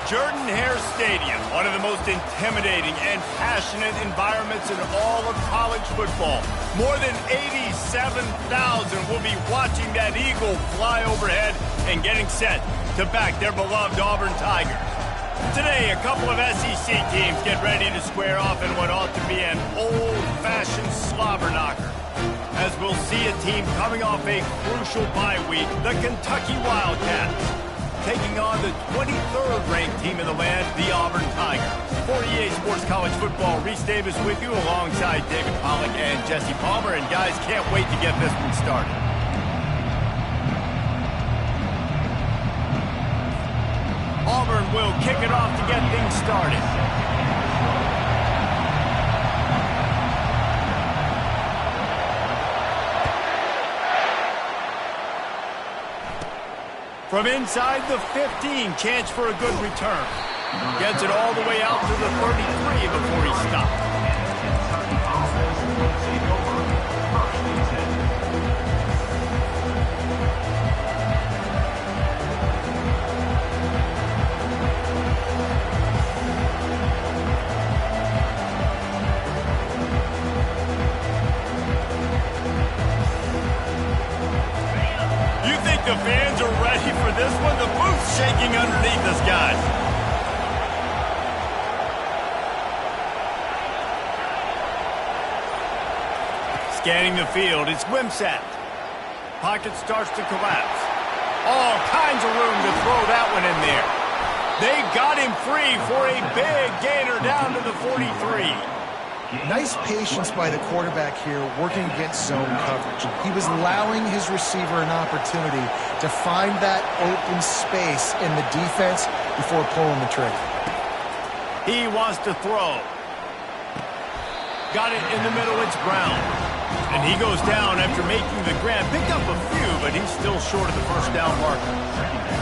Jordan-Hare Stadium, one of the most intimidating and passionate environments in all of college football. More than 87,000 will be watching that eagle fly overhead and getting set to back their beloved Auburn Tigers. Today, a couple of SEC teams get ready to square off in what ought to be an old-fashioned slobber knocker. As we'll see a team coming off a crucial bye week, the Kentucky Wildcats, taking on the 23rd ranked team in the land, the Auburn Tigers. For EA Sports College Football, Reese Davis with you alongside David Pollack and Jesse Palmer. And guys, can't wait to get this one started. Auburn will kick it off to get things started. From inside the 15, chance for a good return. Gets it all the way out to the 33 before he stops. The fans are ready for this one. The booth's shaking underneath us, guys. Scanning the field, it's Wimsatt. Pocket starts to collapse. All kinds of room to throw that one in there. They got him free for a big gainer down to the 43. Nice patience by the quarterback here working against zone coverage. He was allowing his receiver an opportunity to find that open space in the defense before pulling the trigger. He wants to throw. Got it in the middle, it's Brown. And he goes down after making the grab. Picked up a few, but he's still short of the first down marker.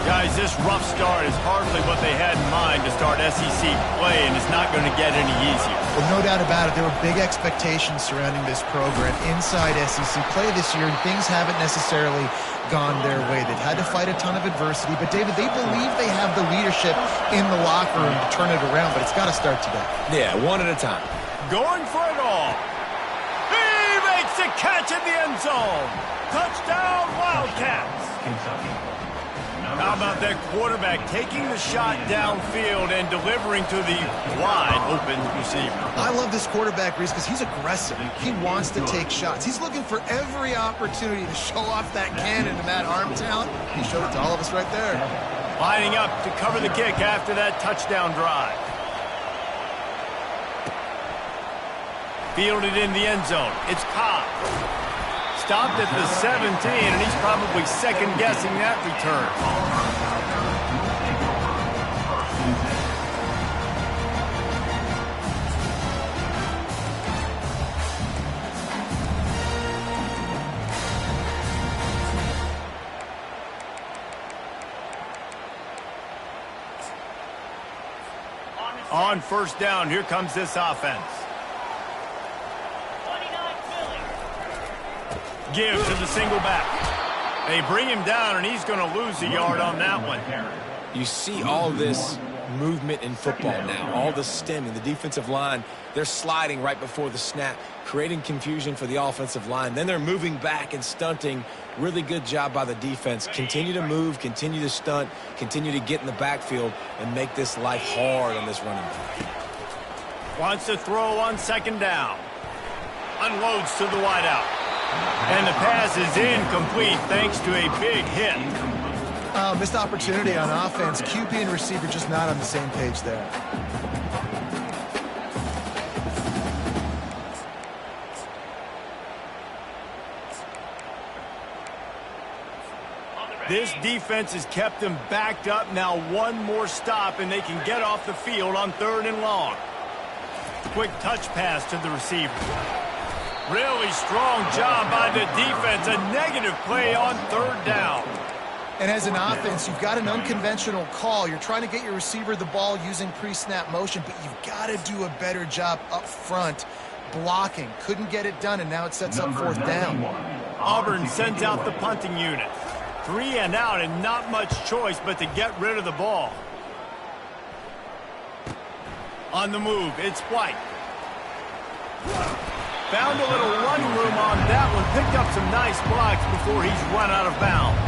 Guys, this rough start is hardly what they had in mind to start SEC play, and it's not going to get any easier. Well, no doubt about it. There were big expectations surrounding this program inside SEC play this year, and things haven't necessarily gone their way. They've had to fight a ton of adversity, but, David, they believe they have the leadership in the locker room to turn it around, but it's got to start today. Yeah, one at a time. Going for it all. He makes a catch in the end zone. Touchdown, Wildcats. How about that quarterback taking the shot downfield and delivering to the wide-open receiver? I love this quarterback, Reese, because he's aggressive. He wants to take shots. He's looking for every opportunity to show off that cannon and that arm talent. He showed it to all of us right there. Lining up to cover the kick after that touchdown drive. Fielded in the end zone. It's Cobb. Stopped at the 17, and he's probably second-guessing that return. On first down, here comes this offense. Give to the single back. They bring him down, and he's going to lose a yard on that one. You see all this movement in football now, all the stemming. The defensive line, they're sliding right before the snap, creating confusion for the offensive line. Then they're moving back and stunting. Really good job by the defense. Continue to move, continue to stunt, continue to get in the backfield, and make this life hard on this running back. Wants to throw on second down. Unloads to the wideout. And the pass is incomplete thanks to a big hit. Missed opportunity on offense. QB and receiver just not on the same page there. This defense has kept them backed up. Now one more stop, and they can get off the field on 3rd and long. Quick touch pass to the receiver. Really strong job by the defense. A negative play on 3rd down. And as an offense, you've got an unconventional call. You're trying to get your receiver the ball using pre-snap motion, but you've got to do a better job up front blocking. Couldn't get it done, and now it sets up 4th down. Auburn sends out the punting unit. 3 and out, and not much choice but to get rid of the ball. On the move, it's White. Found a little running room on that one. Picked up some nice blocks before he's run out of bounds.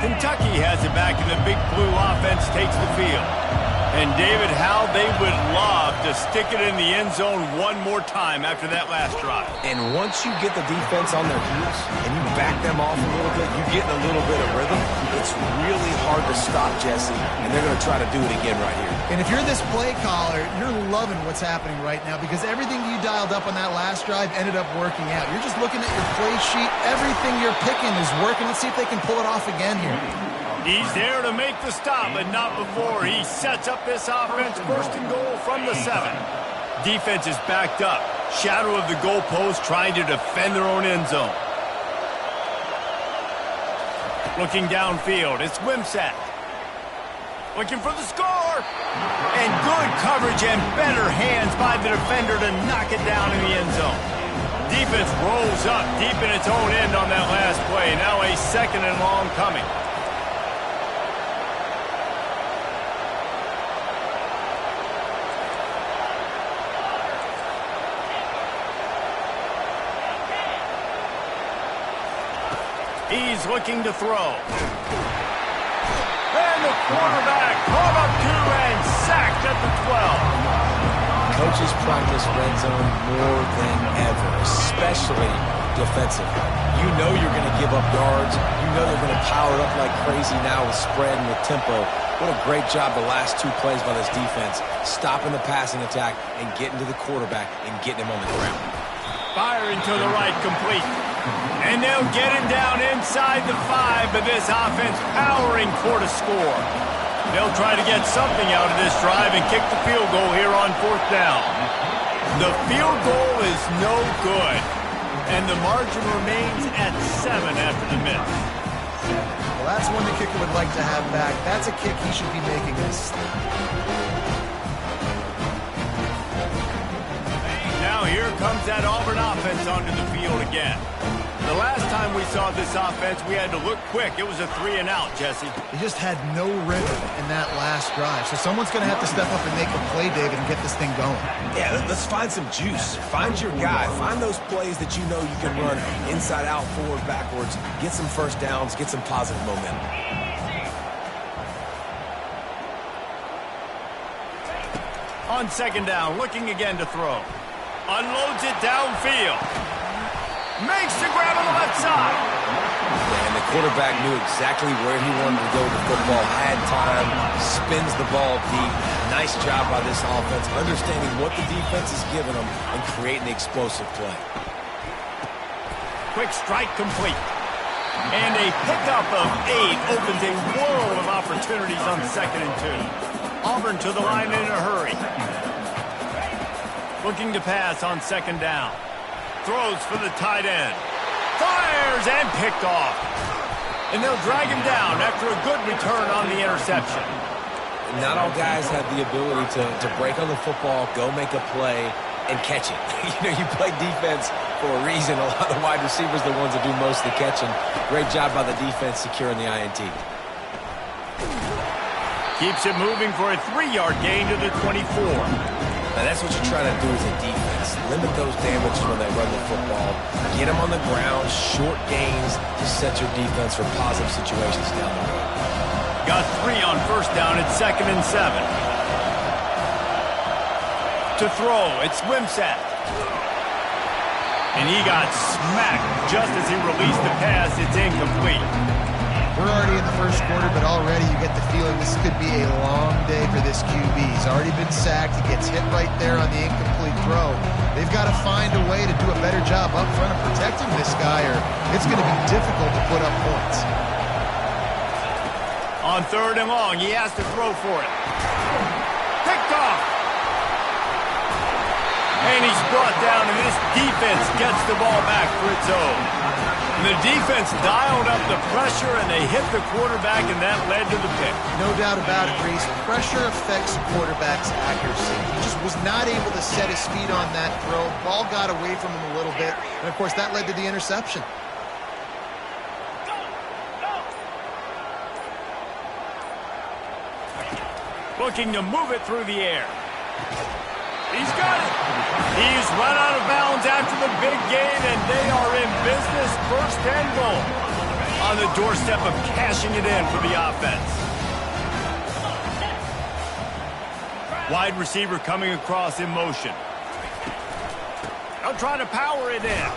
Kentucky has it back, and the big blue offense takes the field. And, David, how they would love to stick it in the end zone one more time after that last drive. And once you get the defense on their heels and you back them off a little bit, you get in a little bit of rhythm, it's really hard to stop, Jesse, and they're going to try to do it again right here. And if you're this play caller, you're loving what's happening right now because everything you dialed up on that last drive ended up working out. You're just looking at your play sheet. Everything you're picking is working. Let's see if they can pull it off again here. He's there to make the stop, but not before. He sets up this offense, first and goal from the 7. Defense is backed up. Shadow of the goalpost, trying to defend their own end zone. Looking downfield, it's Wimsatt. Looking for the score. And good coverage and better hands by the defender to knock it down in the end zone. Defense rolls up deep in its own end on that last play. Now a second and long coming. He's looking to throw. And the quarterback caught up to and sacked at the 12. Coaches practice red zone more than ever, especially defensively. You know you're going to give up yards. You know they're going to power up like crazy now with spread and with tempo. What a great job the last 2 plays by this defense, stopping the passing attack and getting to the quarterback and getting him on the ground. Firing to the right, complete. And they'll get him down inside the 5, but this offense powering for the score. They'll try to get something out of this drive and kick the field goal here on 4th down. The field goal is no good, and the margin remains at 7 after the miss. Well, that's one the kicker would like to have back. That's a kick he should be making this. Now here comes that Auburn offense onto the field again. The last time we saw this offense, we had to look quick. It was a 3 and out, Jesse. They just had no rhythm in that last drive. So someone's going to have to step up and make a play, David, and get this thing going. Yeah, let's find some juice. Find your guy. Find those plays that you know you can run inside out, forward, backwards. Get some first downs. Get some positive momentum. On 2nd down, looking again to throw. Unloads it downfield. Makes the grab on the left side. And the quarterback knew exactly where he wanted to go with the football, had time, spins the ball deep. Nice job by this offense, understanding what the defense is giving them and creating the explosive play. Quick strike complete. And a pickup of 8 opens a world of opportunities on 2nd and 2. Auburn to the line in a hurry. Looking to pass on 2nd down. Throws for the tight end. Fires and picked off. And they'll drag him down after a good return on the interception. Not all guys have the ability to break on the football, go make a play, and catch it. You play defense for a reason. A lot of the wide receivers are the ones that do most of the catching. Great job by the defense securing the INT. Keeps it moving for a 3-yard gain to the 24. Now that's what you try to do as a defense. Limit those damages when they run the football. Get them on the ground, short gains to set your defense for positive situations down the road. Got 3 on 1st down at 2nd and 7. To throw, it's Wimsatt. And he got smacked just as he released the pass. It's incomplete. We're already in the 1st quarter, but already you get the feeling this could be a long day for this QB. He's already been sacked. He gets hit right there on the incomplete throw. They've got to find a way to do a better job up front of protecting this guy, or it's going to be difficult to put up points. On 3rd and long, he has to throw for it. Picked off. And he's brought down, and this defense gets the ball back for its own. The defense dialed up the pressure, and they hit the quarterback, and that led to the pick. No doubt about it, Reese. Pressure affects quarterback's accuracy. He just was not able to set his feet on that throw. Ball got away from him a little bit, and, of course, that led to the interception. Looking to move it through the air. He's got it. He's run out of bounds after the big gain, and they are in business, first and goal. On the doorstep of cashing it in for the offense. Wide receiver coming across in motion. They'll try to power it in.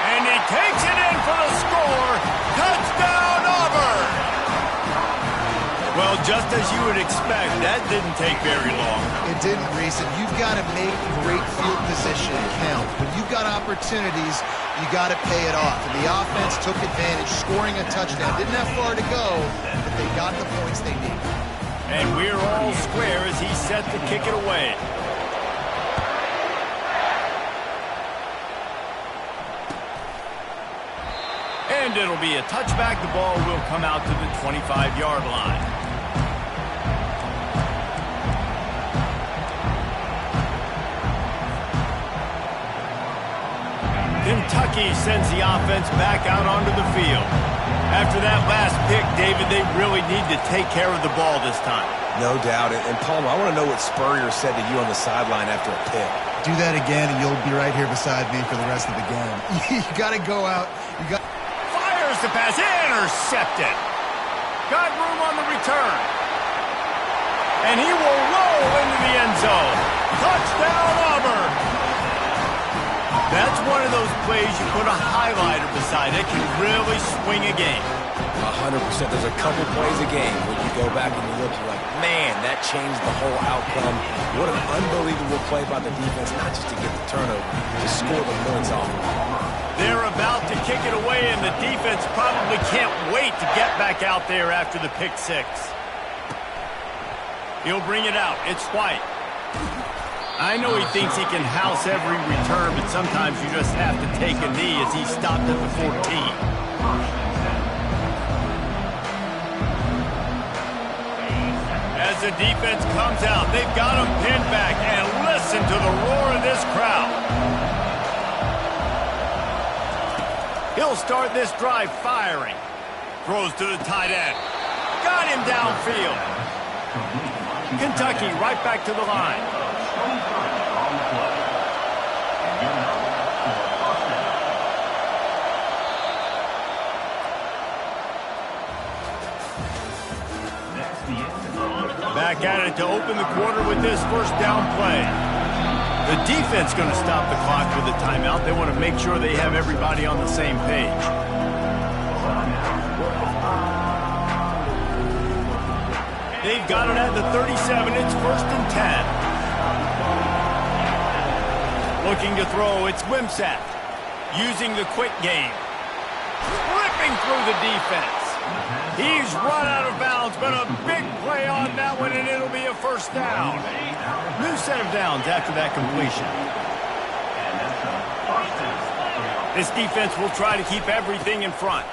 And he takes it in for the score. Touchdown, Auburn! Well, just as you would expect, that didn't take very long. It didn't, Reese, and you've got to make great field position count. When you've got opportunities, you got to pay it off. And the offense took advantage, scoring a touchdown. Didn't have far to go, but they got the points they needed. And we're all square as he's set to kick it away. And it'll be a touchback. The ball will come out to the 25-yard line. Kentucky sends the offense back out onto the field. After that last pick, David, they really need to take care of the ball this time. No doubt. And Palmer, I want to know what Spurrier said to you on the sideline after a pick. Do that again, and you'll be right here beside me for the rest of the game. You got to go out. Fires the pass. Intercepted. Got room on the return. And he will roll into the end zone. Touchdown, Auburn. That's one of those plays you put a highlighter beside it, can really swing a game. 100%. There's a couple plays a game when you go back and you look, you're like, man, that changed the whole outcome. What an unbelievable play by the defense, not just to get the turnover, to score the points off. They're about to kick it away, and the defense probably can't wait to get back out there after the pick six. He'll bring it out. It's White. I know he thinks he can house every return, but sometimes you just have to take a knee as he stopped at the 14. As the defense comes out, they've got him pinned back, and listen to the roar of this crowd. He'll start this drive firing. Throws to the tight end. Got him downfield. Kentucky right back to the line. Back at it to open the quarter with this first down play. The defense going to stop the clock with a timeout. They want to make sure they have everybody on the same page. They've got it at the 37. It's first and 10. Looking to throw. It's Wimsatt. Using the quick game. Ripping through the defense. He's run out of bounds, but a big play on that one, and it'll be a first down. New set of downs after that completion. This defense will try to keep everything in front.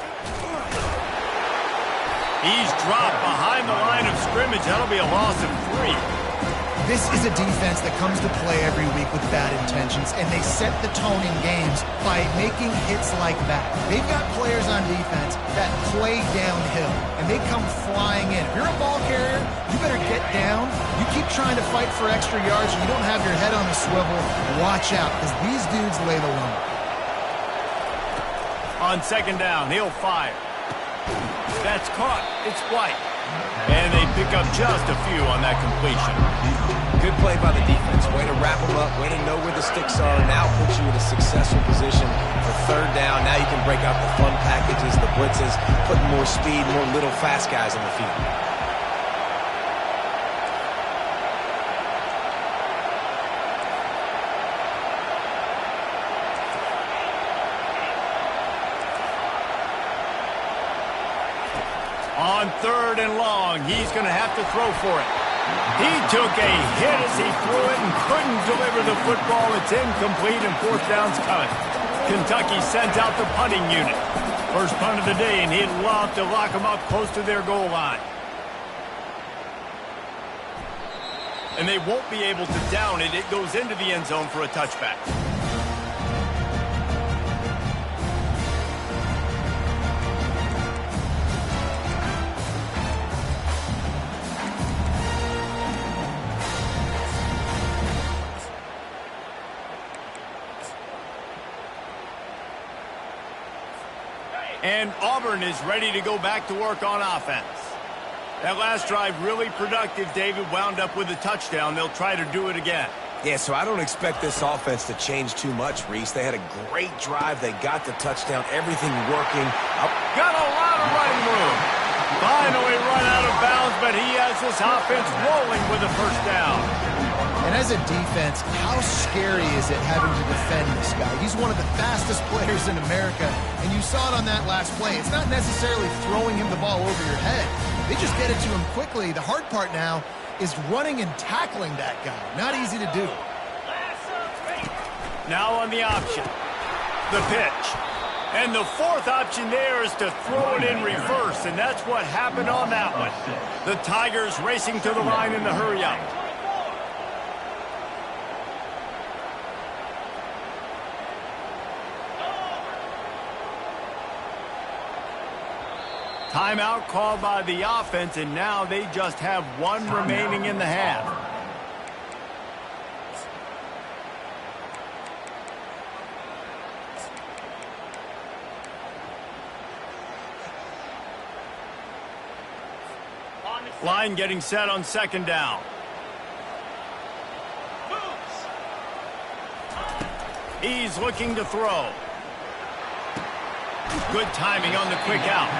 He's dropped behind the line of scrimmage. That'll be a loss of 3. This is a defense that comes to play every week with bad intentions, and they set the tone in games by making hits like that. They've got players on defense that play downhill, and they come flying in. If you're a ball carrier, you better get down. You keep trying to fight for extra yards, and you don't have your head on a swivel. Watch out, because these dudes lay the lumber. On second down, he'll fire. That's caught. It's White. And they pick up just a few on that completion. Good play by the defense. Way to wrap them up. Way to know where the sticks are. Now puts you in a successful position for third down. Now you can break out the fun packages, the blitzes, put more speed, more little fast guys on the field. On third and long, he's going to have to throw for it. He took a hit as he threw it and couldn't deliver the football. It's incomplete and fourth down's coming. Kentucky sends out the punting unit. First punt of the day, and he'd love to lock them up close to their goal line. And they won't be able to down it. It goes into the end zone for a touchback. And Auburn is ready to go back to work on offense. That last drive really productive. David wound up with a touchdown. They'll try to do it again. Yeah, so I don't expect this offense to change too much, Reese. They had a great drive. They got the touchdown. Everything working. Got a lot of running room. Finally run out of bounds, but he has this offense rolling with a first down. And as a defense, how scary is it having to defend this guy? He's one of the fastest players in America, and you saw it on that last play. It's not necessarily throwing him the ball over your head. They just get it to him quickly. The hard part now is running and tackling that guy. Not easy to do. Now on the option. The pitch. And the fourth option there is to throw it in reverse, and that's what happened on that one. The Tigers racing to the line in the hurry-up. Timeout called by the offense, and now they just have one remaining in the half. Line getting set on second down. He's looking to throw. Good timing on the quick out.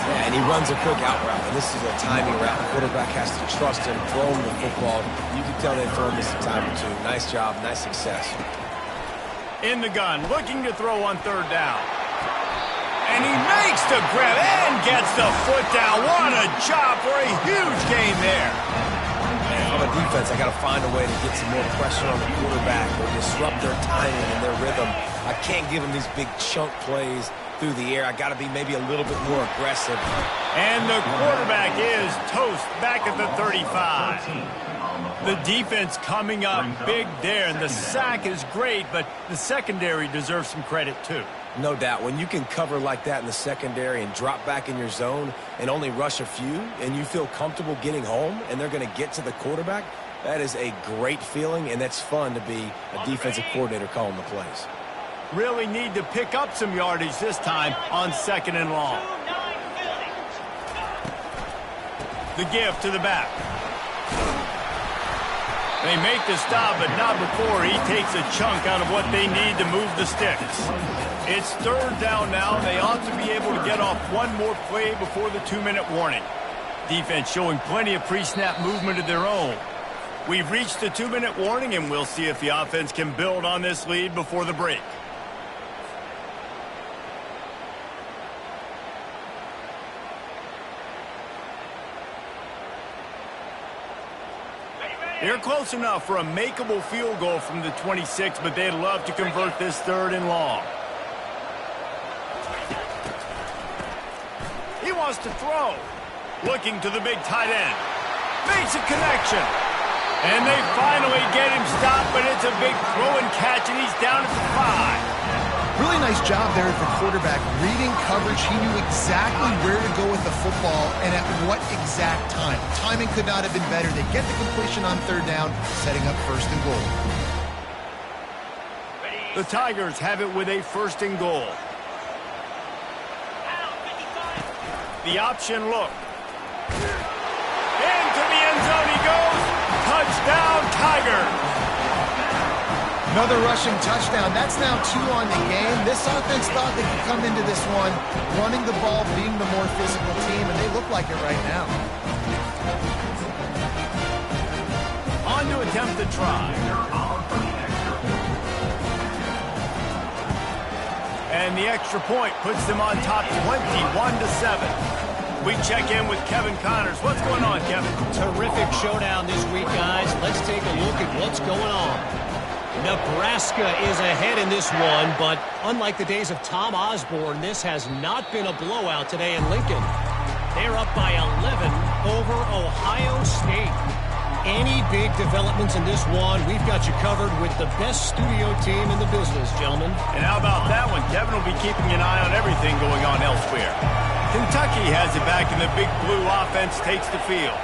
Yeah, and he runs a quick out route, and this is a timing route. The quarterback has to trust him, throw him the football. You can tell they've thrown this a time or two. Nice job, nice success. In the gun, looking to throw on third down. And he makes the grab and gets the foot down. What a job for a huge gain there. Man, on the defense, I got to find a way to get some more pressure on the quarterback or disrupt their timing and their rhythm. I can't give them these big chunk plays through the air. I got to be maybe a little bit more aggressive. And the quarterback is toast back at the 35. The defense coming up big there, and the sack is great, but the secondary deserves some credit too. No doubt. When you can cover like that in the secondary and drop back in your zone and only rush a few, and you feel comfortable getting home and they're going to get to the quarterback, that is a great feeling, and that's fun to be a defensive coordinator calling the plays. Really need to pick up some yardage this time on second and long. The give to the back. They make the stop, but not before he takes a chunk out of what they need to move the sticks. It's third down now. They ought to be able to get off one more play before the 2-minute warning. Defense showing plenty of pre-snap movement of their own. We've reached the 2-minute warning, and we'll see if the offense can build on this lead before the break. They're close enough for a makeable field goal from the 26, but they'd love to convert this third and long. He wants to throw. Looking to the big tight end. Makes a connection. And they finally get him stopped, but it's a big throw and catch, and he's down at the 5. Really nice job there at the quarterback. Reading coverage, he knew exactly where to go with the football and at what exact time. Timing could not have been better. They get the completion on third down, setting up first and goal. The Tigers have it with a first and goal. The option look. Into the end zone he goes. Touchdown, Tigers. Another rushing touchdown. That's now 2 on the game. This offense thought they could come into this one running the ball, being the more physical team, and they look like it right now. On to attempt the try. And the extra point puts them on top 21-7. We check in with Kevin Connors. What's going on, Kevin? Terrific showdown this week, guys. Let's take a look at what's going on. Nebraska is ahead in this one, but unlike the days of Tom Osborne, this has not been a blowout today in Lincoln. They're up by 11 over Ohio State. Any big developments in this one, we've got you covered with the best studio team in the business, gentlemen. And how about that one? Kevin will be keeping an eye on everything going on elsewhere. Kentucky has it back, and the Big Blue offense takes the field.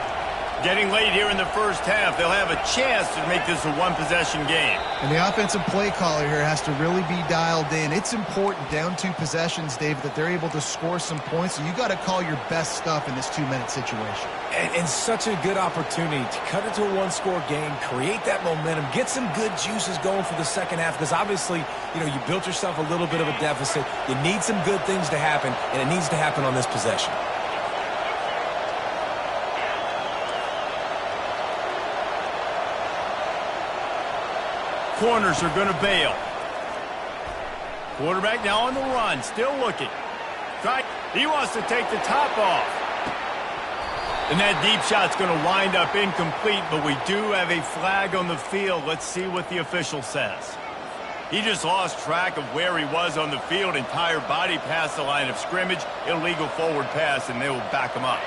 Getting late here in the first half, they'll have a chance to make this a one-possession game. And the offensive play caller here has to really be dialed in. It's important down 2 possessions, David, that they're able to score some points. So you got to call your best stuff in this 2-minute situation. And such a good opportunity to cut it to a one-score game, create that momentum, get some good juices going for the second half. Because obviously, you know, you built yourself a little bit of a deficit. You need some good things to happen, and it needs to happen on this possession. Corners are going to bail. Quarterback now on the run, still looking. He wants to take the top off. And that deep shot's going to wind up incomplete, but we do have a flag on the field. Let's see what the official says. He just lost track of where he was on the field. Entire body past the line of scrimmage. Illegal forward pass, and they will back him up.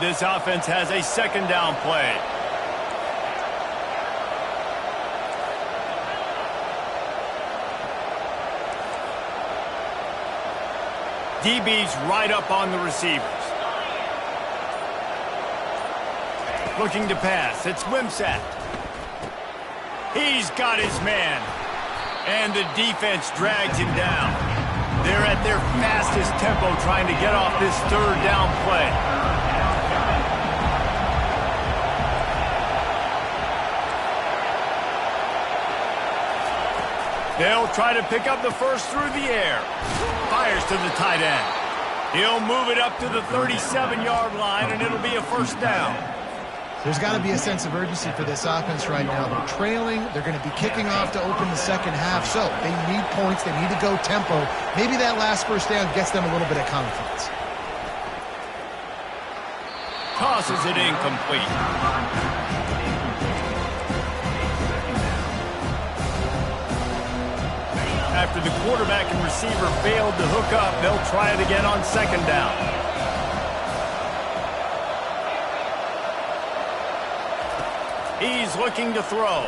This offense has a second down play. DB's right up on the receivers. Looking to pass. It's Wimsatt. He's got his man. And the defense drags him down. They're at their fastest tempo trying to get off this third down play. They'll try to pick up the first through the air. Fires to the tight end. He'll move it up to the 37-yard line, and it'll be a first down. There's got to be a sense of urgency for this offense right now. They're trailing. They're going to be kicking off to open the second half. So they need points. They need to go tempo. Maybe that last first down gets them a little bit of confidence. Tosses it incomplete. After the quarterback and receiver failed to hook up, they'll try it again on second down. He's looking to throw.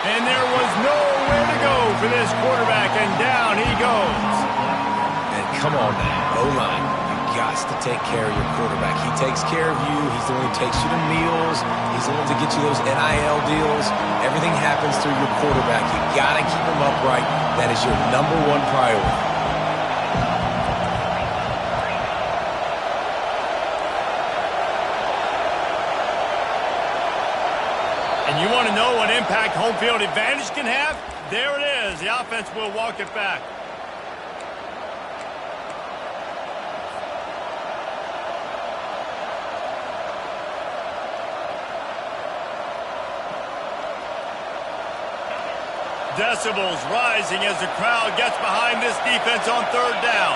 And there was nowhere to go for this quarterback, and down he goes. And come on now, O-line, you got to take care of your quarterback. He takes care of you. He's the one who takes you to meals. He's the one to get you those NIL deals. Everything happens through your quarterback. You got to keep him upright. That is your #1 priority. And you want to know what impact home field advantage can have? There it is. The offense will walk it back. Decibels rising as the crowd gets behind this defense on third down.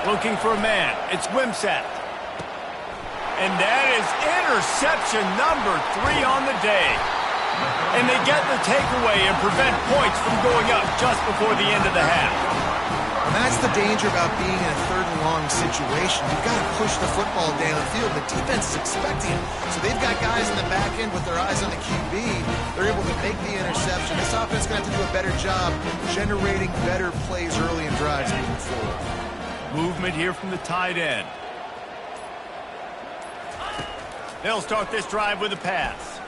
Looking for a man. It's Wimsatt. And that is interception number 3 on the day. And they get the takeaway and prevent points from going up just before the end of the half. And that's the danger about being in a third and long situation. You've got to push the football downfield. The defense is expecting it. So they've got guys in the back end with their eyes on the QB. They're able to make the interception. This offense is going to have to do a better job generating better plays early in drives moving forward. Movement here from the tight end. They'll start this drive with a pass.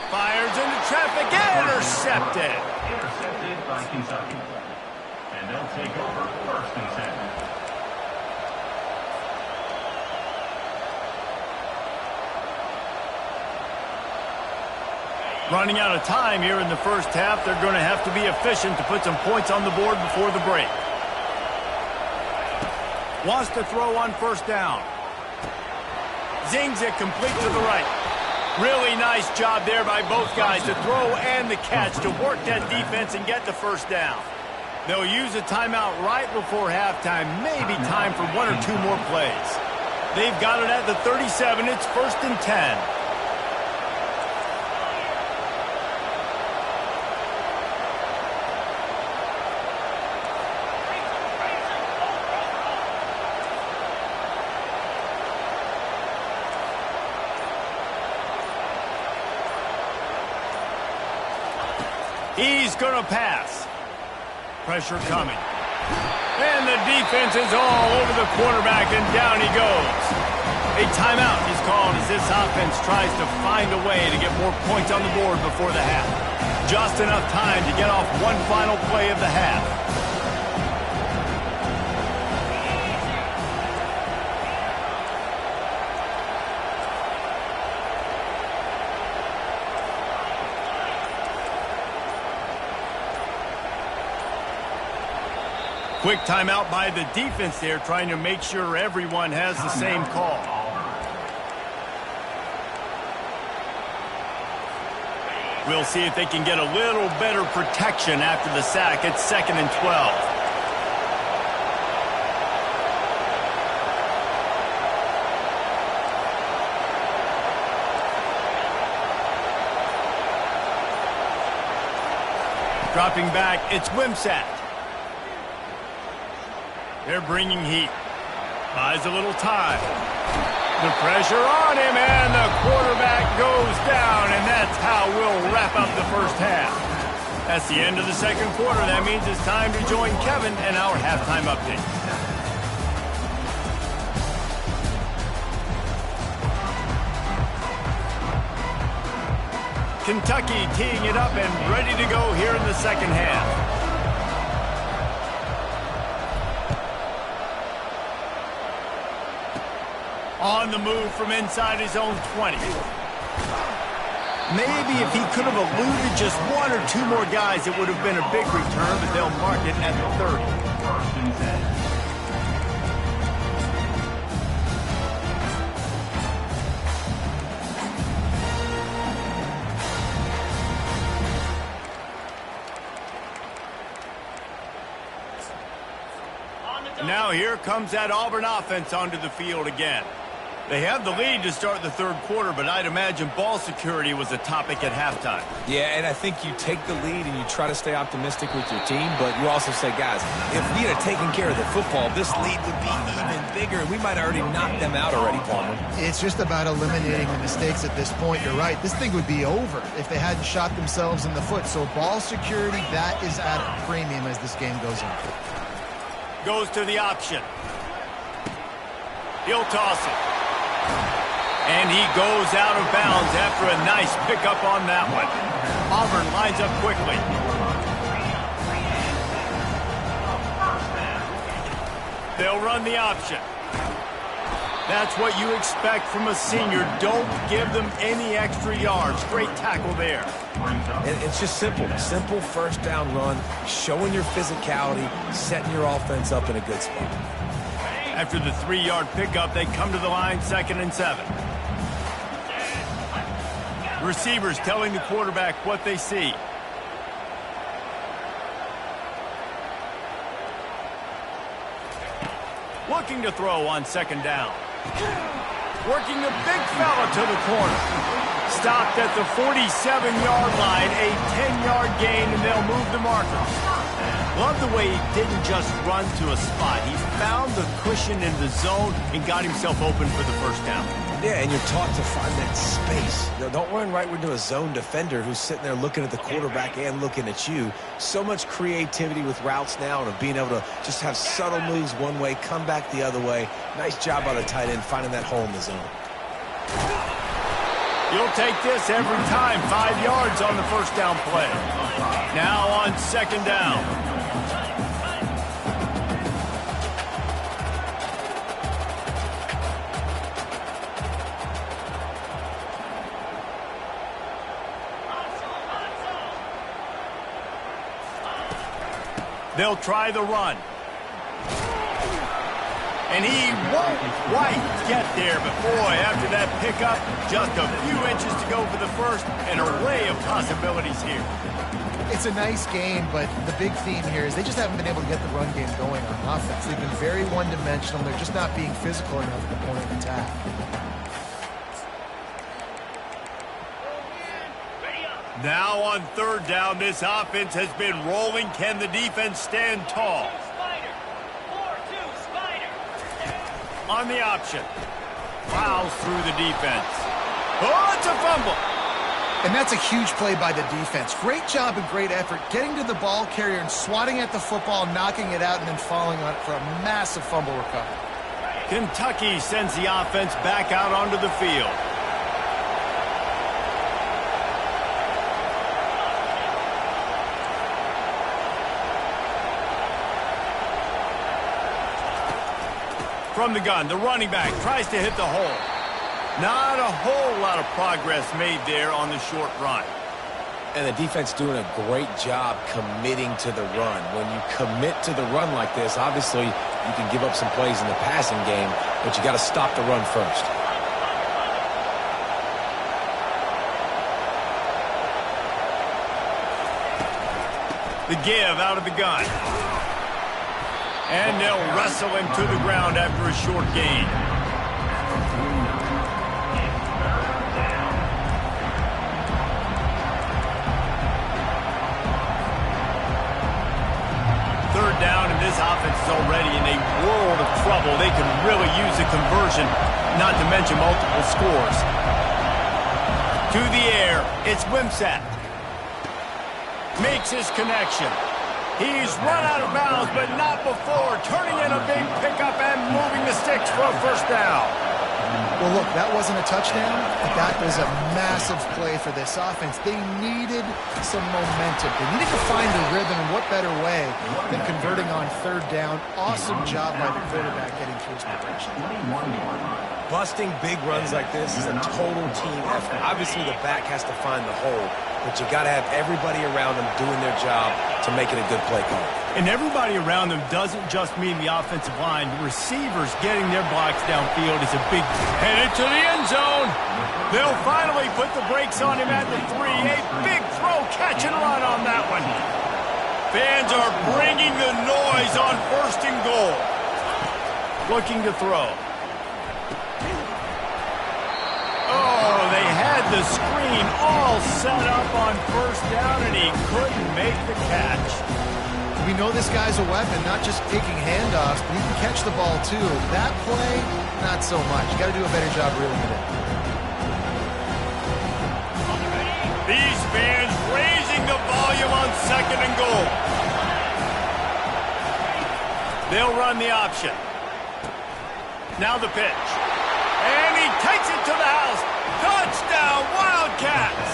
Fires into traffic. Intercepted. Intercepted by Kentucky. And they'll take over first and 10. Running out of time here in the first half. They're going to have to be efficient to put some points on the board before the break. Wants to throw on first down. Zings it complete to the right. Really nice job there by both guys, the throw and the catch, to work that defense and get the first down. They'll use a timeout right before halftime, maybe time for 1 or 2 more plays. They've got it at the 37. It's 1st and 10. He's going to pass. Pressure coming. And the defense is all over the quarterback, and down he goes. A timeout is called as this offense tries to find a way to get more points on the board before the half. Just enough time to get off one final play of the half. Quick timeout by the defense there, trying to make sure everyone has the same call. We'll see if they can get a little better protection after the sack. It's 2nd and 12. Dropping back, it's Wimsatt. They're bringing heat. Buys a little time. The pressure on him, and the quarterback goes down, and that's how we'll wrap up the first half. That's the end of the second quarter. That means it's time to join Kevin and our halftime update. Kentucky teeing it up and ready to go here in the second half. On the move from inside his own 20. Maybe if he could have eluded just 1 or 2 more guys, it would have been a big return, but they'll mark it at the 30. 1st and 10. Now here comes that Auburn offense onto the field again. They have the lead to start the third quarter, but I'd imagine ball security was a topic at halftime. Yeah, and I think you take the lead and you try to stay optimistic with your team, but you also say, guys, if we had taken care of the football, this lead would be even bigger, and we might have already knocked them out already, Palmer. It's just about eliminating the mistakes at this point. You're right. This thing would be over if they hadn't shot themselves in the foot. So ball security, that is at a premium as this game goes on. Goes to the option. He'll toss it. And he goes out of bounds after a nice pickup on that one. Auburn lines up quickly. They'll run the option. That's what you expect from a senior. Don't give them any extra yards. Great tackle there. It's just simple. Simple first down run, showing your physicality, setting your offense up in a good spot. After the 3-yard pickup, they come to the line, 2nd and 7. Receivers telling the quarterback what they see. Looking to throw on 2nd down. Working the big fella to the corner. Stopped at the 47-yard line, a 10-yard gain, and they'll move the markers. Love the way he didn't just run to a spot. He found the cushion in the zone and got himself open for the first down. Yeah, and you're taught to find that space. Don't run right into a zone defender who's sitting there looking at the quarterback and looking at you. So much creativity with routes now and being able to just have subtle moves one way, come back the other way. Nice job by the tight end finding that hole in the zone. You'll take this every time. 5 yards on the first down play. Now on 2nd down. They'll try the run. And he won't quite get there, but boy, after that pickup, just a few inches to go for the first, an array of possibilities here. It's a nice game, but the big theme here is they just haven't been able to get the run game going on offense. They've been very one-dimensional. They're just not being physical enough at the point of attack. Now on third down, this offense has been rolling. Can the defense stand tall? On the option. Fouls through the defense. Oh, it's a fumble. And that's a huge play by the defense. Great job and great effort getting to the ball carrier and swatting at the football, knocking it out, and then falling on it for a massive fumble recovery. Kentucky sends the offense back out onto the field. From the gun, the running back tries to hit the hole. Not a whole lot of progress made there on the short run. And the defense doing a great job committing to the run. When you commit to the run like this, obviously you can give up some plays in the passing game, but you got to stop the run first. The give out of the gun. And they'll wrestle him to the ground after a short gain. Third down, and this offense is already in a world of trouble. They can really use a conversion, not to mention multiple scores. To the air, it's Wimsatt. Makes his connection. He's run out of bounds, but not before turning in a big pickup and moving the sticks for a first down. Well, look, that wasn't a touchdown, but that was a massive play for this offense. They needed some momentum. They needed to find a rhythm, and what better way than converting on third down. Awesome job by the quarterback getting to his protection. Busting big runs like this is a total team effort. Obviously, the back has to find the hole, but you got to have everybody around them doing their job to make it a good play call. And everybody around them doesn't just mean the offensive line. The receivers getting their blocks downfield is a big headed to the end zone. They'll finally put the brakes on him at the 3. A big throw, catch and run on that one. Fans are bringing the noise on first and goal. Looking to throw. Oh, they had the screen all set up on first down, and he couldn't make the catch. We know this guy's a weapon, not just taking handoffs, but he can catch the ball too. That play, not so much. You got to do a better job reeling it in. These fans raising the volume on second and goal. They'll run the option. Now the pitch. And he takes it to the house. Touchdown, Wildcats!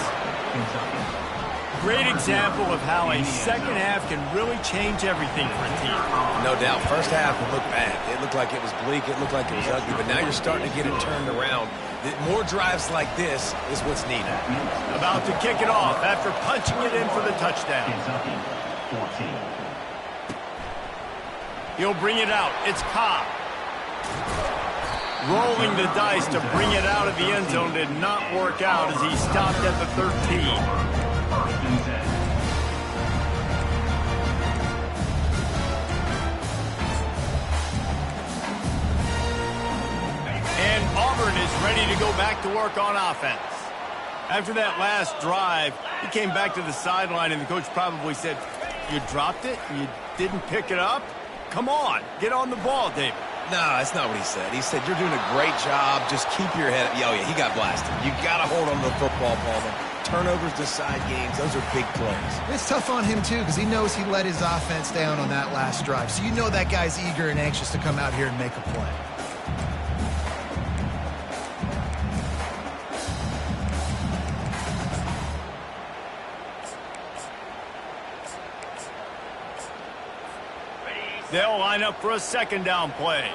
Great example of how a second half can really change everything for a team. No doubt. First half, it looked bad. It looked like it was bleak. It looked like it was ugly. But now you're starting to get it turned around. More drives like this is what's needed. About to kick it off after punching it in for the touchdown. He'll bring it out. It's Cobb. Rolling the dice to bring it out of the end zone did not work out as he stopped at the 13. And Auburn is ready to go back to work on offense. After that last drive, he came back to the sideline, and the coach probably said, "You dropped it? You didn't pick it up? Come on, get on the ball, David." No, that's not what he said. He said, "You're doing a great job. Just keep your head up." Oh, yeah, he got blasted. You got to hold on to the football, Palmer. Turnovers decide games. Those are big plays. It's tough on him, too, because he knows he let his offense down on that last drive. So you know that guy's eager and anxious to come out here and make a play. They'll line up for a second down play.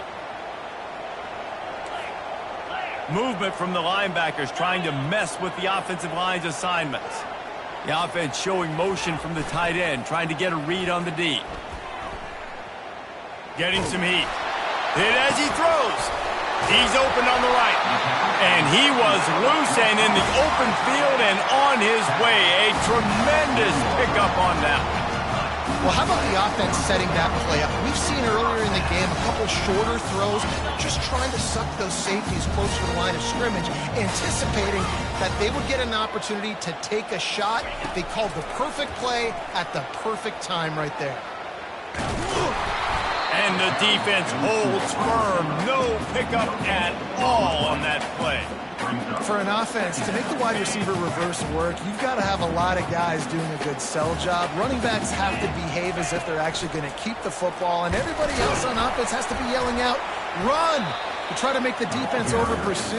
Movement from the linebackers trying to mess with the offensive line's assignments. The offense showing motion from the tight end, trying to get a read on the D. Getting some heat. Hit as he throws. He's open on the right. And he was loose and in the open field and on his way. A tremendous pickup on that one. Well, how about the offense setting that play up? We've seen earlier in the game a couple shorter throws, just trying to suck those safeties closer to the line of scrimmage, anticipating that they would get an opportunity to take a shot. They called the perfect play at the perfect time right there. And the defense holds firm. No pickup at all on that play. For an offense, to make the wide receiver reverse work, you've got to have a lot of guys doing a good sell job. Running backs have to behave as if they're actually going to keep the football, and everybody else on offense has to be yelling out, run, to try to make the defense over-pursue.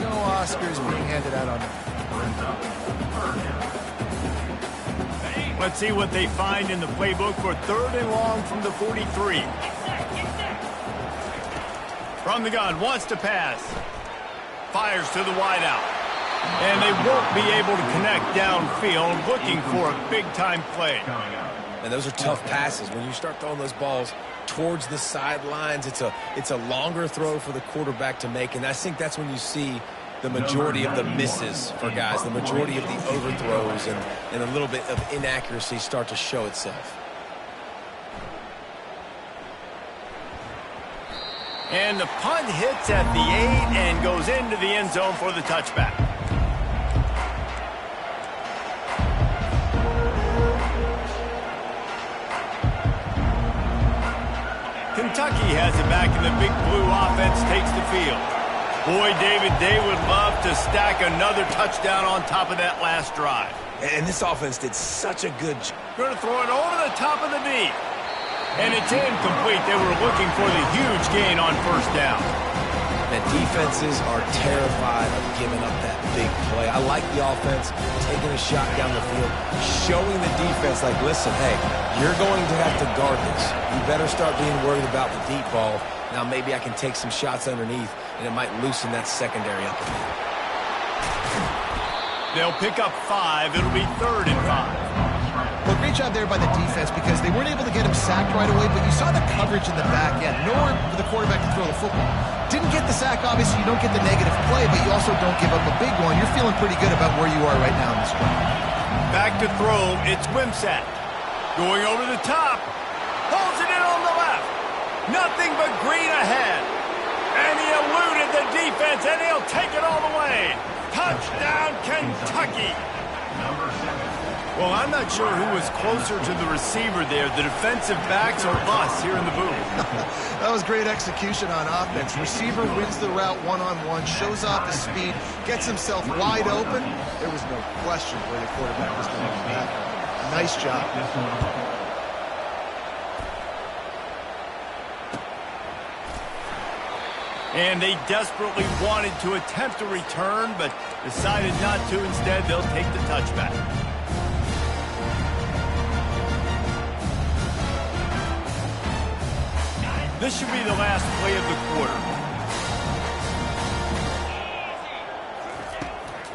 No Oscars being handed out on that. Let's see what they find in the playbook for 3rd and long from the 43. From the gun, wants to pass. Fires to the wideout. And they won't be able to connect downfield, looking for a big-time play. And those are tough passes. When you start throwing those balls towards the sidelines, it's a longer throw for the quarterback to make. And I think that's when you see the majority of the misses for guys, the majority of the overthrows and a little bit of inaccuracy start to show itself. And the punt hits at the 8 and goes into the end zone for the touchback. Kentucky has it back, and the Big Blue offense takes the field. Boy, David, they would love to stack another touchdown on top of that last drive. And this offense did such a good job. Going to throw it over the top of the knee. And it's incomplete. They were looking for the huge gain on 1st down. And defenses are terrified of giving up that big play. I like the offense taking a shot down the field, showing the defense like, listen, hey, you're going to have to guard this. You better start being worried about the deep ball. Now maybe I can take some shots underneath, and it might loosen that secondary up a bit. They'll pick up 5. It'll be 3rd and 5. Well, great job there by the defense because they weren't able to get him sacked right away, but you saw the coverage in the back end. Nowhere for the quarterback to throw the football. Didn't get the sack, obviously. You don't get the negative play, but you also don't give up a big one. You're feeling pretty good about where you are right now in this one. Back to throw. It's Wimsatt. Going over the top. Pulls it in on the left. Nothing but green ahead. And he eluded the defense, and he'll take it all the way. Touchdown, Kentucky. Number 7. Well, I'm not sure who was closer to the receiver there, the defensive backs or us here in the booth. That was great execution on offense. Receiver wins the route one-on-one, shows off his speed, gets himself wide open. There was no question where the quarterback was going to be. Nice job. And they desperately wanted to attempt a return, but decided not to. Instead, they'll take the touchback. This should be the last play of the quarter.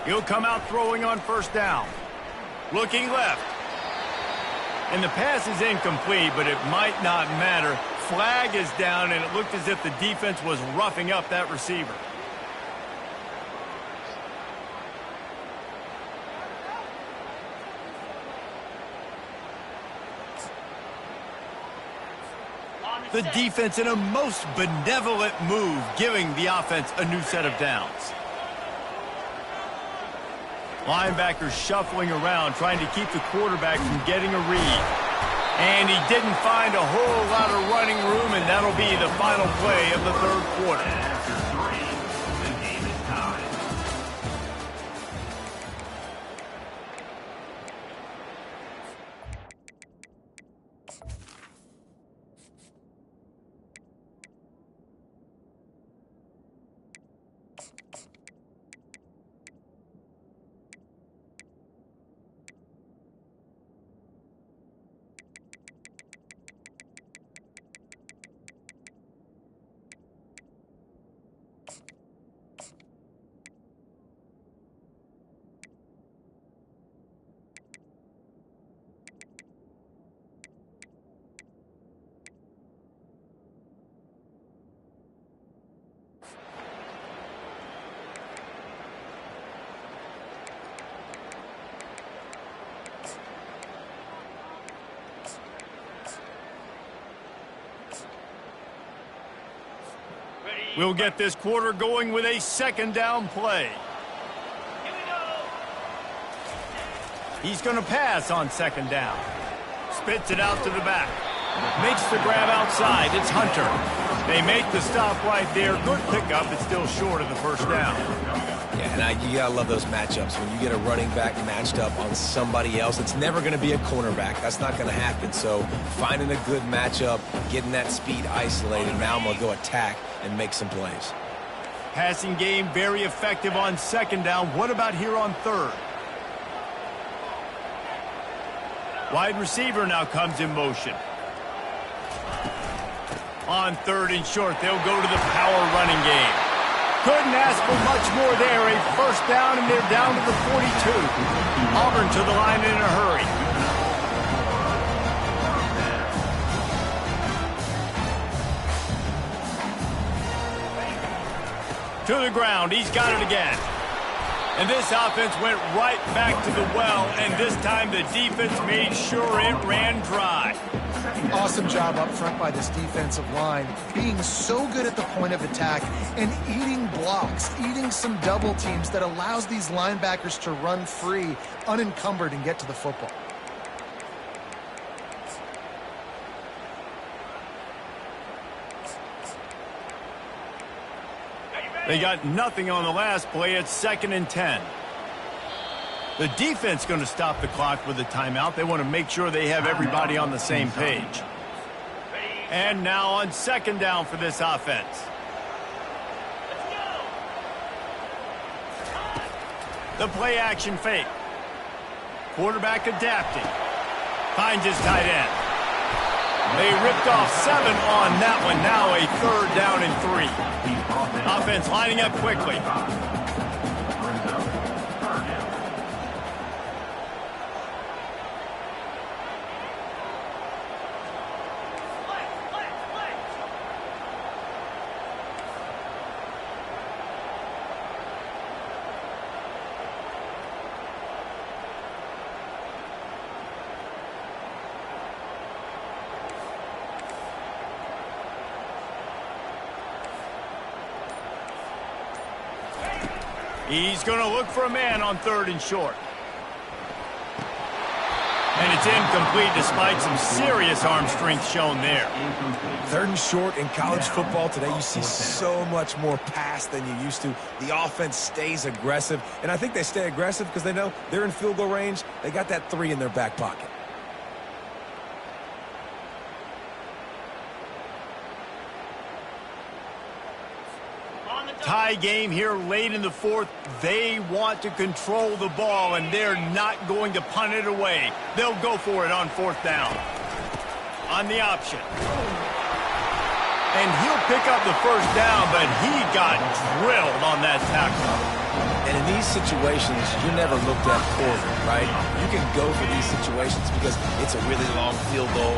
He'll come out throwing on 1st down. Looking left. And the pass is incomplete, but it might not matter. Flag is down, and it looked as if the defense was roughing up that receiver. The defense in a most benevolent move, giving the offense a new set of downs. Linebackers shuffling around, trying to keep the quarterback from getting a read. And he didn't find a whole lot of running room, and that'll be the final play of the 3rd quarter. After 3, the game is tied. We'll get this quarter going with a second down play. He's going to pass on second down. Spits it out to the back. Makes the grab outside. It's Hunter. They make the stop right there. Good pickup. It's still short of the first down. Yeah, and you gotta love those matchups. When you get a running back matched up on somebody else, it's never going to be a cornerback. That's not going to happen. So finding a good matchup, getting that speed isolated, now I'm going to go attack and make some plays. Passing game very effective on second down. What about here on third? Wide receiver now comes in motion. On third and short, they'll go to the power running game. Couldn't ask for much more there. A first down, and they're down to the 42. Auburn to the line in a hurry. To the ground. He's got it again. And this offense went right back to the well, and this time the defense made sure it ran dry. Awesome job up front by this defensive line, being so good at the point of attack and eating blocks, eating some double teams that allows these linebackers to run free, unencumbered, and get to the football. They got nothing on the last play. It's 2nd and 10. The defense going to stop the clock with a timeout. They want to make sure they have everybody on the same page. And now on second down for this offense. The play action fake. Quarterback adapting. Finds his tight end. They ripped off 7 on that one. Now a third down and 3. Offense lining up quickly. He's going to look for a man on third and short. And it's incomplete despite some serious arm strength shown there. Third and short in college football today, you see so much more pass than you used to. The offense stays aggressive, and I think they stay aggressive because they know they're in field goal range. They got that 3 in their back pocket. Tie game here late in the fourth. They want to control the ball, and they're not going to punt it away. They'll go for it on fourth down. On the option. And he'll pick up the first down, but he got drilled on that tackle. And in these situations, you're never looked at poorly, right? You can go for these situations because it's a really long field goal,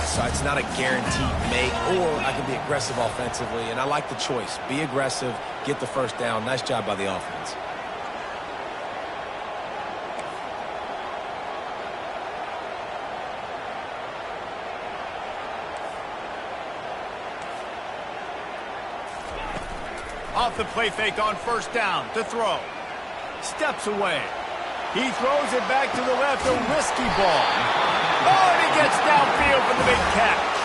so it's not a guaranteed make, or I can be aggressive offensively, and I like the choice. Be aggressive, get the first down. Nice job by the offense. Off the play fake on first down to throw. Steps away. He throws it back to the left, a risky ball. Oh, and he gets downfield for the big catch.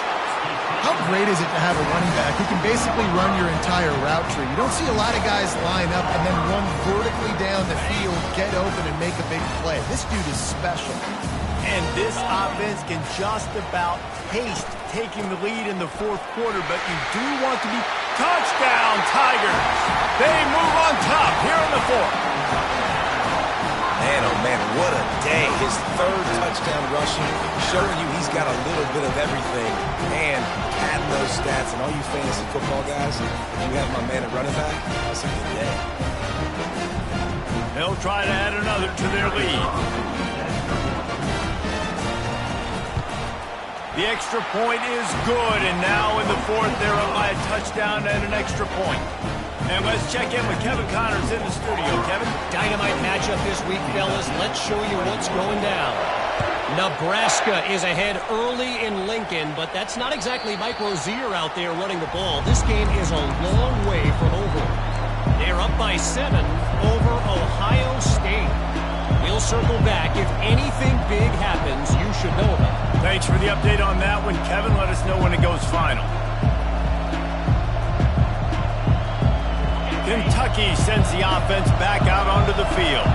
How great is it to have a running back who can basically run your entire route tree? You don't see a lot of guys line up and then run vertically down the field, get open, and make a big play. This dude is special. And this offense can just about taste taking the lead in the fourth quarter, but you do want to be touchdown Tigers. They move on top here in the fourth. Man, oh man, what a day. His third touchdown rushing, showing you he's got a little bit of everything. And adding those stats, and all you fantasy football guys, you have my man at running back, that's a good day. They'll try to add another to their lead. The extra point is good, and now in the fourth, they're up by a touchdown and an extra point. And let's check in with Kevin Connors in the studio. Kevin? Dynamite matchup this week, fellas. Let's show you what's going down. Nebraska is ahead early in Lincoln, but that's not exactly Mike Rozier out there running the ball. This game is a long way from over. They're up by 7 over Ohio State. We'll circle back. If anything big happens, you should know about it. Thanks for the update on that one, Kevin. Let us know when it goes final. Kentucky sends the offense back out onto the field.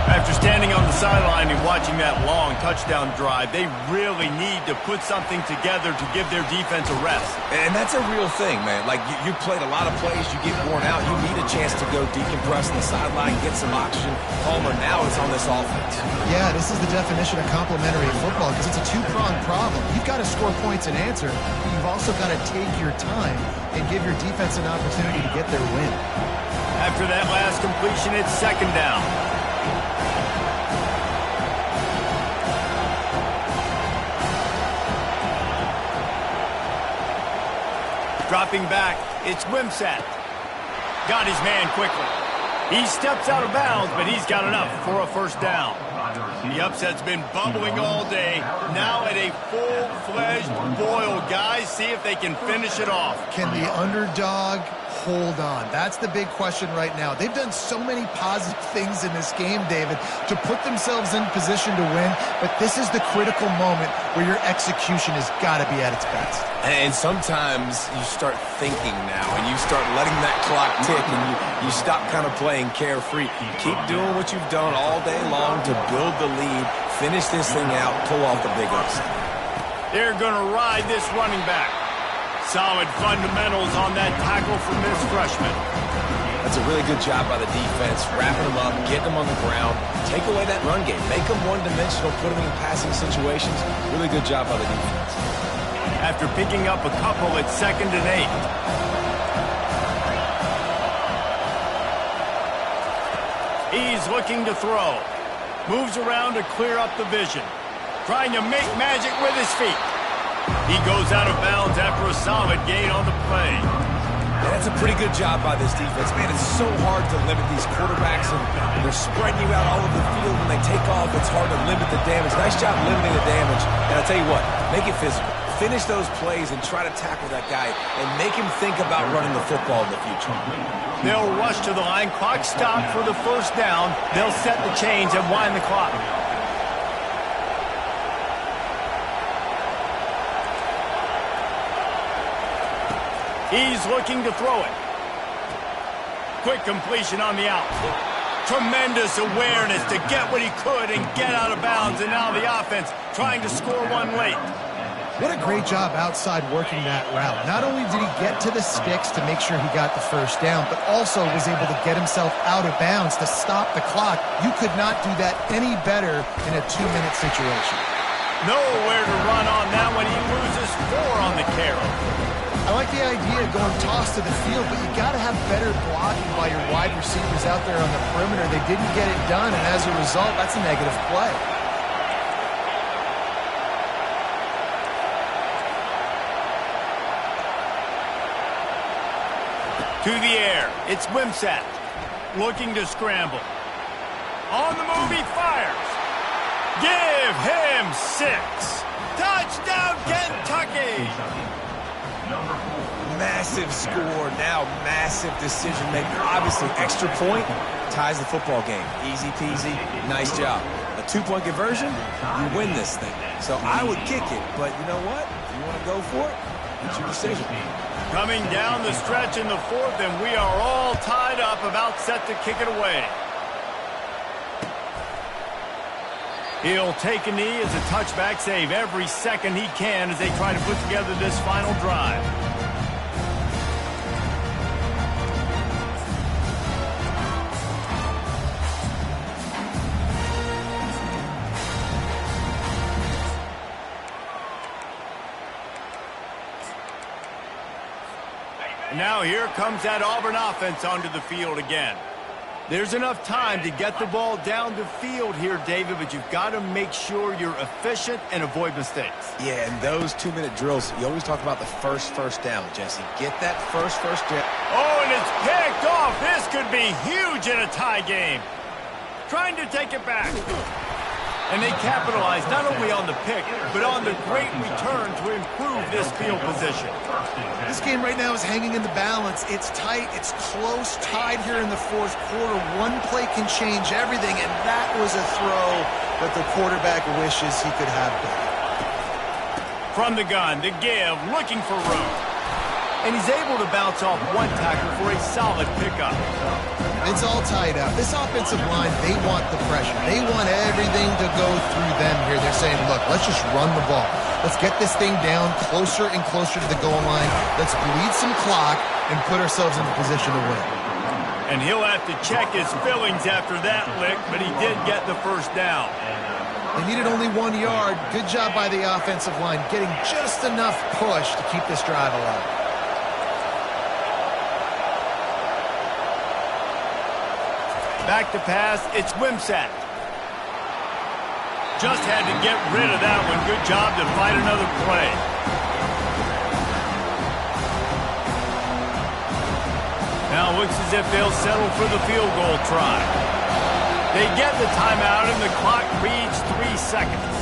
After standing on the sideline and watching that long touchdown drive, they really need to put something together to give their defense a rest. And that's a real thing, man. Like, you played a lot of plays, you get worn out, you need a chance to go decompress on the sideline, get some oxygen. Palmer, now it's on this offense. Yeah, this is the definition of complementary football because it's a two-pronged problem. You've got to score points and answer, but you've also got to take your time and give your defense an opportunity to get their win. After that last completion, it's second down. Dropping back, it's Wimsatt. Got his man quickly. He steps out of bounds, but he's got enough for a first down. The upset's been bubbling all day. Now at a full-fledged boil. Guys, see if they can finish it off. Can the underdog hold on? That's the big question right now. They've done so many positive things in this game, David, to put themselves in position to win, but this is the critical moment where your execution has got to be at its best. And sometimes you start thinking now, and you start letting that clock tick, and you stop kind of playing carefree. Keep doing what you've done all day long to build the lead, finish this thing out, pull off the big upset. They're going to ride this running back. Solid fundamentals on that tackle from this freshman. That's a really good job by the defense, wrapping them up, getting them on the ground, take away that run game, make them one-dimensional, put them in passing situations. Really good job by the defense. After picking up a couple, it's 2nd and 8. He's looking to throw. Moves around to clear up the vision. Trying to make magic with his feet. He goes out of bounds after a solid gain on the play. And that's a pretty good job by this defense. Man, it's so hard to limit these quarterbacks, and they're spreading you out all over the field. When they take off, it's hard to limit the damage. Nice job limiting the damage. And I'll tell you what, make it physical. Finish those plays and try to tackle that guy and make him think about running the football in the future. They'll rush to the line. Clock stopped for the first down. They'll set the chains and wind the clock. He's looking to throw it. Quick completion on the out. Tremendous awareness to get what he could and get out of bounds. And now the offense trying to score one late. What a great job outside working that route. Not only did he get to the sticks to make sure he got the first down, but also was able to get himself out of bounds to stop the clock. You could not do that any better in a 2-minute situation. Nowhere to run on that one. He loses 4 on the carry. I like the idea of going toss to the field, but you got to have better blocking by your wide receivers out there on the perimeter. They didn't get it done, and as a result, that's a negative play. To the air, it's Wimsatt. Looking to scramble. On the move, he fires. Give him 6. Touchdown, Kentucky! Massive score, now massive decision making. Obviously, extra point ties the football game. Easy peasy, nice job. A 2-point conversion, you win this thing. So I would kick it, but you know what? If you want to go for it, it's your decision. Coming down the stretch in the 4th, and we are all tied up, about set to kick it away. He'll take a knee as a touchback, save every second he can as they try to put together this final drive. Now here comes that Auburn offense onto the field again. There's enough time to get the ball down the field here, David, but you've got to make sure you're efficient and avoid mistakes. Yeah, and those 2-minute drills, you always talk about the first down, Jesse. Get that first down. Oh, and it's picked off. This could be huge in a tie game. Trying to take it back. And they capitalized not only on the pick, but on the great return to improve this field position. This game right now is hanging in the balance. It's tight, it's close, tied here in the fourth quarter. One play can change everything, and that was a throw that the quarterback wishes he could have done. From the gun, the give, looking for room. And he's able to bounce off one tackle for a solid pickup. It's all tied up. This offensive line, they want the pressure. They want everything to go through them here. They're saying, look, let's just run the ball. Let's get this thing down closer and closer to the goal line. Let's bleed some clock and put ourselves in a position to win. And he'll have to check his fillings after that lick, but he did get the first down. They needed only 1 yard. Good job by the offensive line, getting just enough push to keep this drive alive. Back to pass, it's Wimsatt. Just had to get rid of that one. Good job to fight another play. Now it looks as if they'll settle for the field goal try. They get the timeout and the clock reads 3 seconds.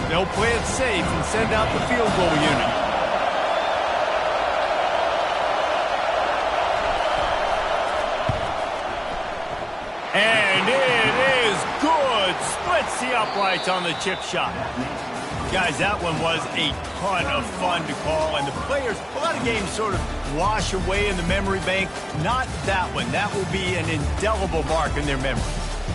They'll play it safe and send out the field goal unit. And it is good. Splits the uprights on the chip shot. Guys, that one was a ton of fun to call. And the players, a lot of games sort of wash away in the memory bank. Not that one. That will be an indelible mark in their memory.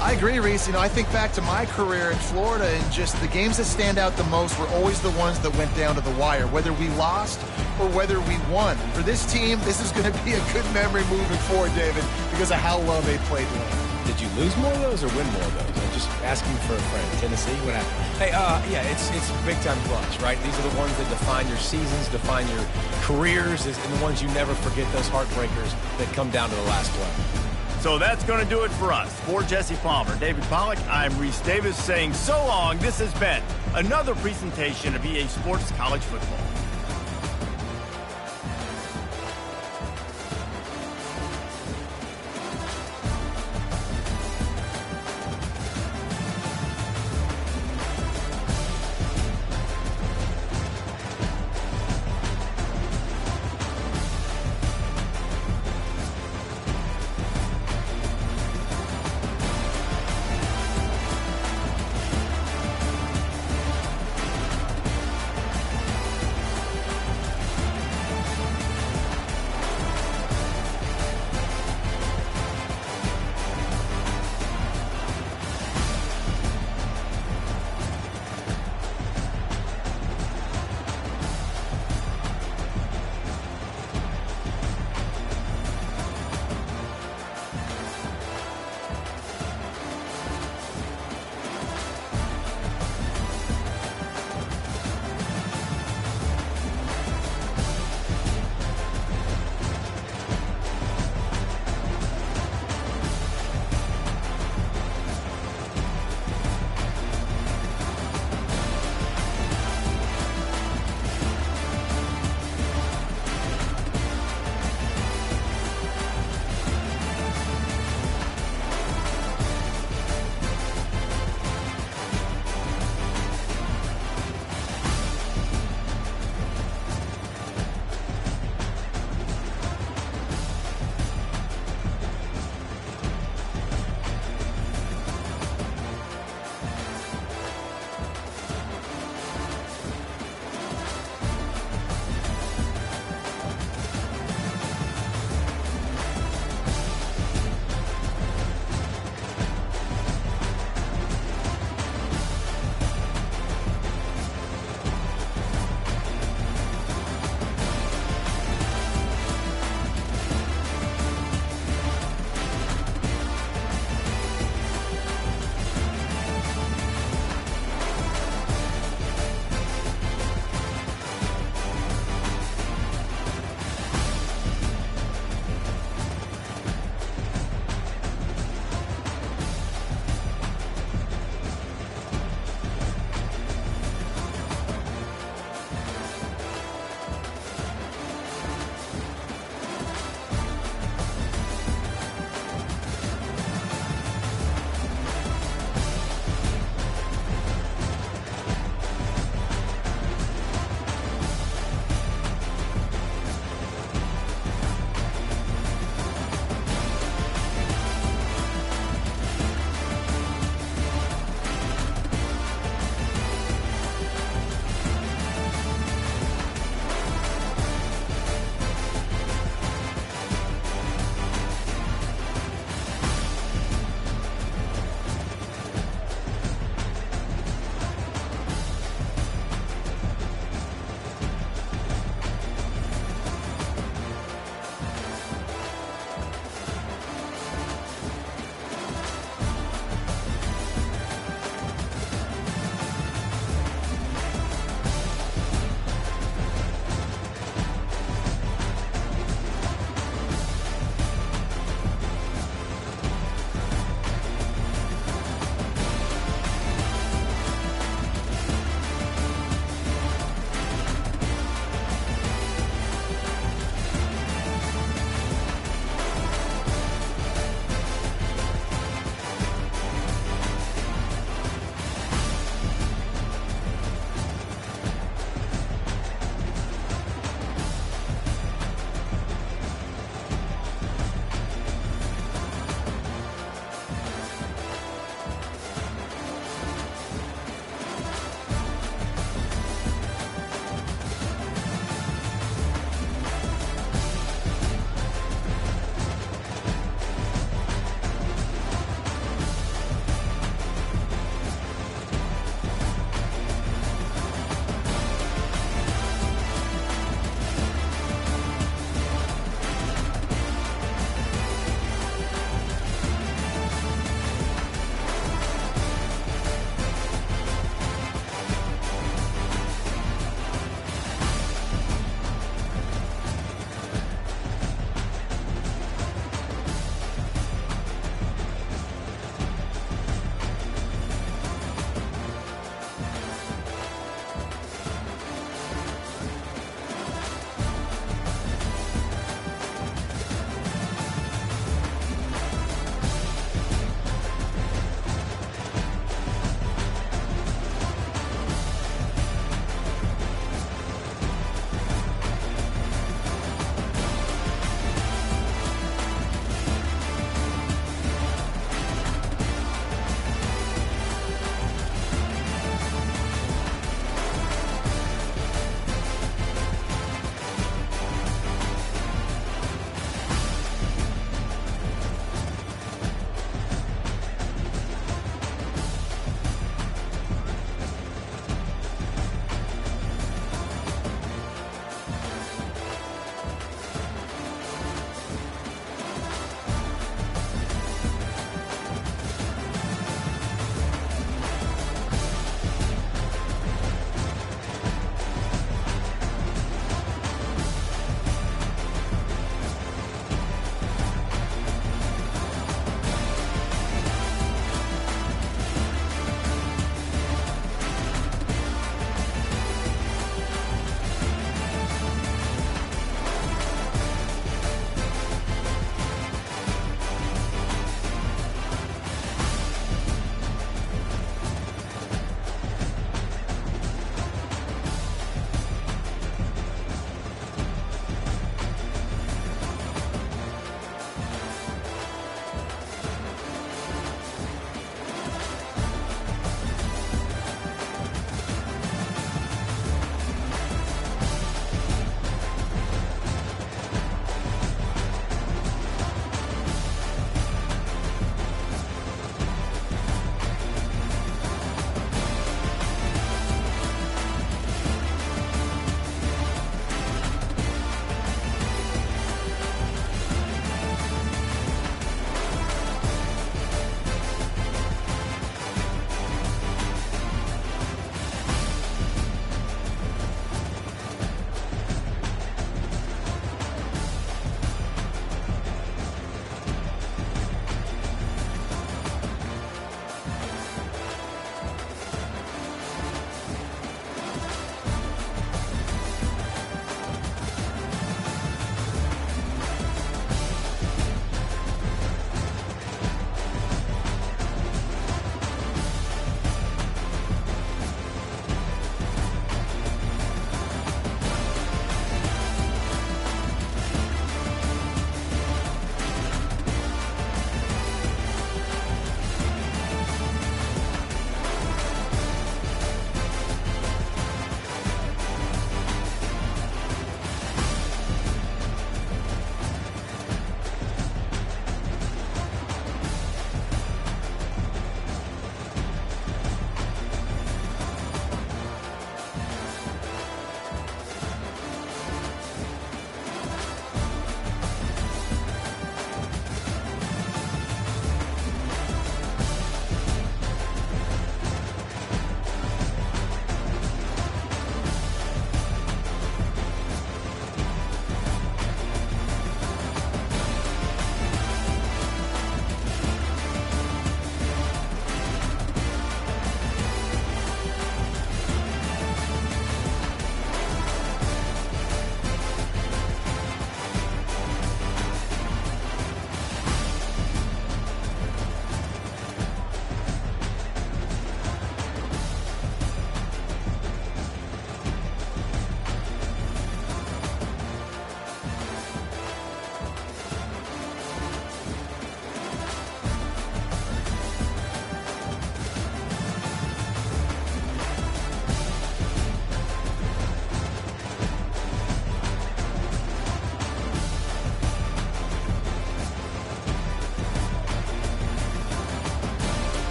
I agree, Reese. I think back to my career in Florida, and just the games that stand out the most were always the ones that went down to the wire, whether we lost or whether we won. For this team, this is going to be a good memory moving forward, David, because of how well they played late. Did you lose more of those or win more of those? I'm just asking for a friend. Tennessee, what happened? Hey, yeah, it's big-time clutch, right? These are the ones that define your seasons, define your careers, and the ones you never forget, those heartbreakers that come down to the last play. So that's going to do it for us. For Jesse Palmer, David Pollack, I'm Reese Davis saying so long. This has been another presentation of EA Sports College Football.